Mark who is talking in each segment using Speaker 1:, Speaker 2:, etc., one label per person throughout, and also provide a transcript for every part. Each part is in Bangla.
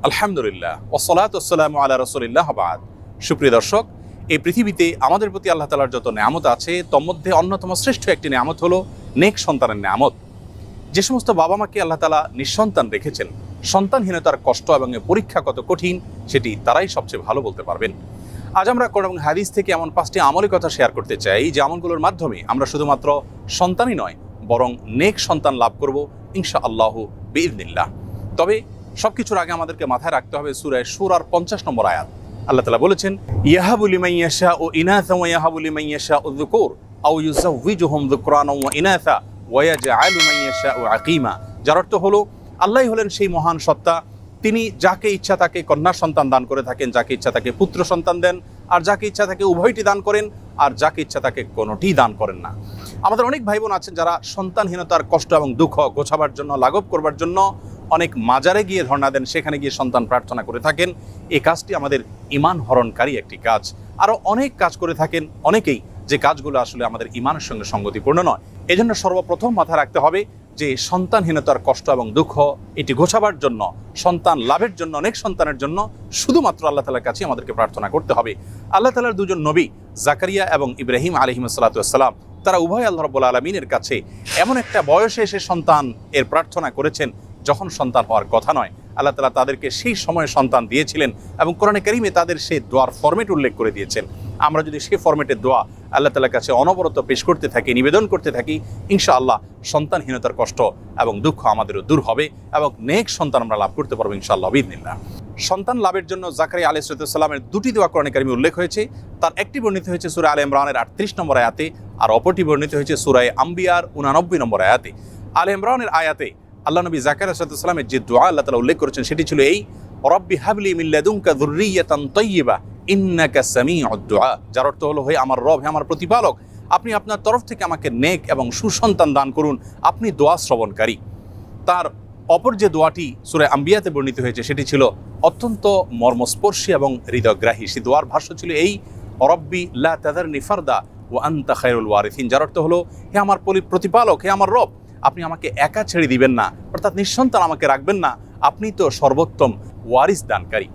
Speaker 1: আলহামদুলিল্লাহ ওয়াসসালাতু ওয়াসসালামু আলা রাসূলিল্লাহ বাদ। সুপ্রিয় দর্শক, এই পৃথিবীতে আমাদের প্রতি আল্লাহ তাআলার যত নেয়ামত আছে তোর মধ্যে অন্যতম শ্রেষ্ঠ একটি নেয়ামত হলো নেক সন্তানের নেয়ামত। যে সমস্ত বাবা মাকে আল্লাহ তাআলা নিঃসন্তান রেখেছেন, সন্তানহীনতার কষ্ট এবং পরীক্ষা কত কঠিন সেটি তারাই সবচেয়ে ভালো বলতে পারবেন। আজ আমরা কোরআন এবং হাদিস থেকে এমন 5টি আমলের কথা শেয়ার করতে চাই যে আমলগুলোর মাধ্যমে আমরা শুধুমাত্র সন্তানই নয় বরং নেক সন্তান লাভ করব ইনশাআল্লাহ বিইذنিল্লাহ। তবে সবকিছুর আগে আমাদেরকে মাথায় রাখতে হবে সূরা শূরার 50 নম্বর আয়াত। আল্লাহ তাআলা বলেছেন, ইয়াহাবু লিমান ইয়াশাউ ইনাসা ওয়া ইয়াহাবু লিমান ইয়াশাউ যুকুর আও ইউযাওয়িজুহুম যুকরানা ওয়া ইনাসা ওয়া ইয়াজআলু মান ইয়াশাউ আকীমা। যার অর্থ হলো আল্লাহই হলেন সেই মহান সত্তা, তিনি যাকে ইচ্ছা তাকে কন্যা সন্তান দান করে থাকেন, যাকে ইচ্ছা তাকে পুত্র সন্তান দেন, আর যাকে ইচ্ছা তাকে উভয়টি দান করেন, আর যাকে ইচ্ছা তাকে কোনোটি দান করেন না। আমাদের অনেক ভাই বোন আছেন যারা সন্তানহীনতার কষ্ট এবং দুঃখ গোছাবার জন্য, লাঘব করবার জন্য অনেক মাজারে গিয়ে ধর্ণা দেন, সেখানে গিয়ে সন্তান প্রার্থনা করে থাকেন। এই কাজটি আমাদের ঈমান হরণকারী একটি কাজ। আরও অনেক কাজ করে থাকেন অনেকেই, যে কাজগুলো আসলে আমাদের ঈমানের সঙ্গে সঙ্গতিপূর্ণ নয়। এজন্য সর্বপ্রথম মাথায় রাখতে হবে যে সন্তানহীনতার কষ্ট এবং দুঃখ এটি গোছাবার জন্য, সন্তান লাভের জন্য, অনেক সন্তানের জন্য শুধুমাত্র আল্লাহ তাআলার কাছে আমাদেরকে প্রার্থনা করতে হবে। আল্লাহ তাআলার দুজন নবী জাকারিয়া এবং ইব্রাহিম আলাইহিস সালাম তারা উভয় আল্লাহ রাব্বুল আলামিনের কাছে এমন একটা বয়সে এসে সন্তান এর প্রার্থনা করেছেন যখন সন্তান হওয়ার কথা নয়। আল্লাহ তাআলা তাদেরকে সেই সময়ে সন্তান দিয়েছিলেন এবং কোরআনে কারীমে তাদের সেই দোয়ার ফরম্যাট উল্লেখ করে দিয়েছেন। আমরা যদি সেই ফরম্যাটের দোয়া আল্লাহ তাআলার কাছে অনবরত পেশ করতে থাকি, নিবেদন করতে থাকি, ইনশাআল্লাহ সন্তানহীনতার কষ্ট এবং দুঃখ আমাদেরও দূর হবে এবং নেক সন্তান আমরা লাভ করতে পারবো ইনশাআল্লাহ বিইذনিল্লাহ। সন্তান লাভের জন্য জাকারিয়া আলাইহিস সালামের দুটি দোয়া কোরআনে কারীমে উল্লেখ হয়েছে। তার একটি বর্ণিত হয়েছে সূরা আলে ইমরানের 38 নম্বর আয়াতে, আর অপরটি বর্ণিত হয়েছে সূরা আম্বিয়ার 89 নম্বর আয়াতে। আলে ইমরানের আয়াতে আল্লাহ নবী জাকারিয়া আলাইহিস সালামের যে দোয়া আল্লাহ তাআলা উল্লেখ করেছেন সেটি ছিল এই, রব্বি হাবলি মিন লাদুনকা যুররিয়াতান তাইয়্যিবা ইন্নাকা সামিউদ দুআ। যার অর্থ হলো, হে আমার রব, হে আমার প্রতিপালক, আপনি আপনার তরফ থেকে আমাকে নেক এবং সুসন্তান দান করুন, আপনি দোয়া শ্রবণকারী। তার অপর যে দোয়াটি সূরা আম্বিয়াতে বর্ণিত হয়েছে সেটি ছিল অত্যন্ত মর্মস্পর্শী এবং হৃদয়গ্রাহী। সেই দোয়ার ভাষ্য ছিল এই, রব্বি লা তাযারনি ফারদা ওয়া আনতা খায়রুল ওয়ারিসিন। যার অর্থ হলো, হে আমার প্রতিপালক, হে আমার রব, আপনি আমাকে একা ছেড়ে দিবেন না, অর্থাৎ নিঃসন্তান আমাকে রাখবেন না, আপনি তো সর্বোত্তম ওয়ারিস দানকারী।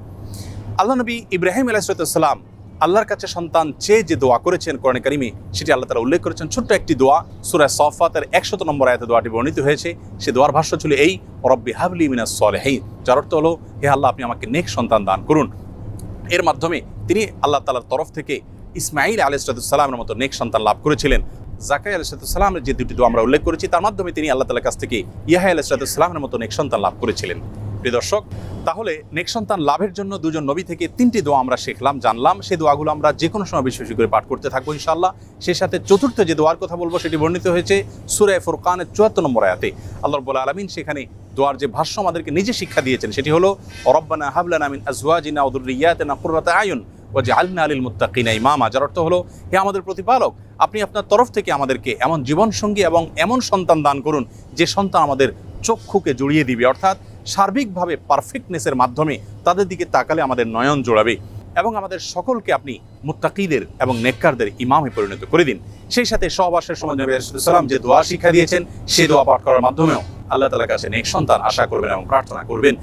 Speaker 1: আল্লাহ নবী ইব্রাহিম আলাইহিস সালাম আল্লাহর কাছে সন্তান চেয়ে যে দোয়া করেছেন কোরআনে কারীমে, সেটি আল্লাহ তাআলা উল্লেখ করেছেন ছোট্ট একটি দোয়া সূরা সাফফাতের 100 নম্বর আয়াতে দোয়াটি বর্ণিত হয়েছে। সে দোয়ার ভাষ্য ছিল এই, রব্বি হাবলি মিনাস সলিহিন। যার অর্থ হলো, হে আল্লাহ, আপনি আমাকে নেক সন্তান দান করুন। এর মাধ্যমে তিনি আল্লাহ তাআলার তরফ থেকে ইসমাঈল আলাইহিস সালামের মতো নেক সন্তান লাভ করেছিলেন। জাকারিয়া আলাইহিস সালামের যে দুটি দোয়া আমরা উল্লেখ করেছি তার মাধ্যমে তিনি আল্লাহ তাআলার কাছ থেকে ইয়াহয়া আলাইহিস সালামের মতো নেক সন্তান লাভ করেছিলেন। প্রিয় দর্শক, তাহলে নেক সন্তান লাভের জন্য দুজন নবী থেকে 3টি দোয়া আমরা শিখলাম, জানলাম। সেই দোয়াগুলো আমরা যে কোনো সময় বেশি বেশি করে পাঠ করতে থাকবো ইনশাআল্লাহ। সেই সাথে চতুর্থ যে দোয়ার কথা বলবো সেটি বর্ণিত হয়েছে সূরা ফুরকানের 74 নম্বর আয়াতে। আল্লাহ রাব্বুল আলামিন সেখানে দোয়ার যে ভাষ্য আমাদেরকে নিজে শিক্ষা দিয়েছেন সেটি হলো, রব্বানা হাব লানা মিন আজওয়াজিনা ওয়া যুররিয়াতিনা কুররাতা আয়ুন ওয়াজআলনা লিল মুত্তাকিনা ইমামা। যার অর্থ হলো, হে আমাদের প্রতিপালক, আপনি আপনার তরফ থেকে আমাদেরকে এমন জীবনসঙ্গী এবং এমন সন্তান দান করুন যে সন্তান আমাদের চক্ষুকে জুড়িয়ে দিবে, অর্থাৎ সার্বিকভাবে পারফেক্টনেসের মাধ্যমে তাদের দিকে তাকালে আমাদের নয়ন জোড়াবে, এবং আমাদের সকলকে আপনি মুত্তাকিদের এবং নেককারদের ইমামে পরিণত করে দিন। সেই সাথে সহবাসের সময় নবী আলাইহিস সালাম যে দোয়া শিক্ষা দিয়েছেন সেই দোয়া পাঠ করার মাধ্যমেও আল্লাহ তাআলার কাছে নেক সন্তান আশা করবেন এবং প্রার্থনা করবেন।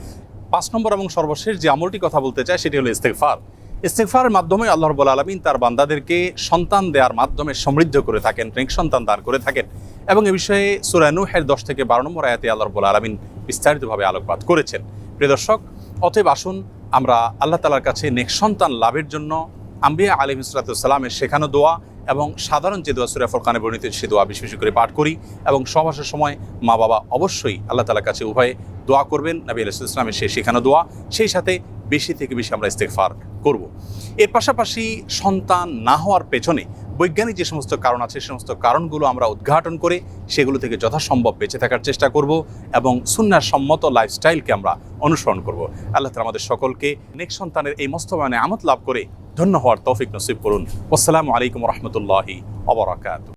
Speaker 1: 5 নম্বর এবং সর্বশেষ যে আমলটি কথা বলতে চাই সেটি হলো ইস্তেগফার। ইস্তেগফারের মাধ্যমে আল্লাহ রাব্বুল আলামিন তার বান্দাদেরকে সন্তান দেওয়ার মাধ্যমে সমৃদ্ধ করে থাকেন, নেক সন্তান দান করে থাকেন, এবং এ বিষয়ে সূরা নূহের 10 থেকে 12 নম্বর আয়াতে আল্লাহ রাব্বুল আলামিন বিস্তারিতভাবে আলোকপাত করেছেন। প্রিয় দর্শক, অতএব আসুন আমরা আল্লাহ তাআলার কাছে নেক সন্তান লাভের জন্য আম্বিয়া আলাইহিস সালামের শেখানো দোয়া এবং সাধারণ যে দোয়া সূরা ফুরকানে বর্ণিত সে দোয়া বেশি বেশি করে পাঠ করি, এবং সহবাসের সময় মা বাবা অবশ্যই আল্লাহ তাআলার কাছে উভয়ে দোয়া করবেন, নবী আলাইহিস সালামের সেই শেখানো দোয়া। সেই সাথে বেশি থেকে বেশি আমরা ইস্তেগফার করব। এর পাশাপাশি সন্তান না হওয়ার পেছনে বৈজ্ঞানিক যে সমস্ত কারণ আছে সে সমস্ত কারণগুলো আমরা উদ্ঘাটন করে সেগুলো থেকে যথাসম্ভব বেঁচে থাকার চেষ্টা করব এবং সুন্নাহ সম্মত লাইফস্টাইলকে আমরা অনুসরণ করব। আল্লাহ তাআলা আমাদের সকলকে নেক সন্তানের এই মস্তবানে আমত লাভ করে ধন্য হওয়ার তৌফিক নসিব করুন। আসসালামু আলাইকুম ওয়া রাহমাতুল্লাহি ওয়া বারাকাতুহু।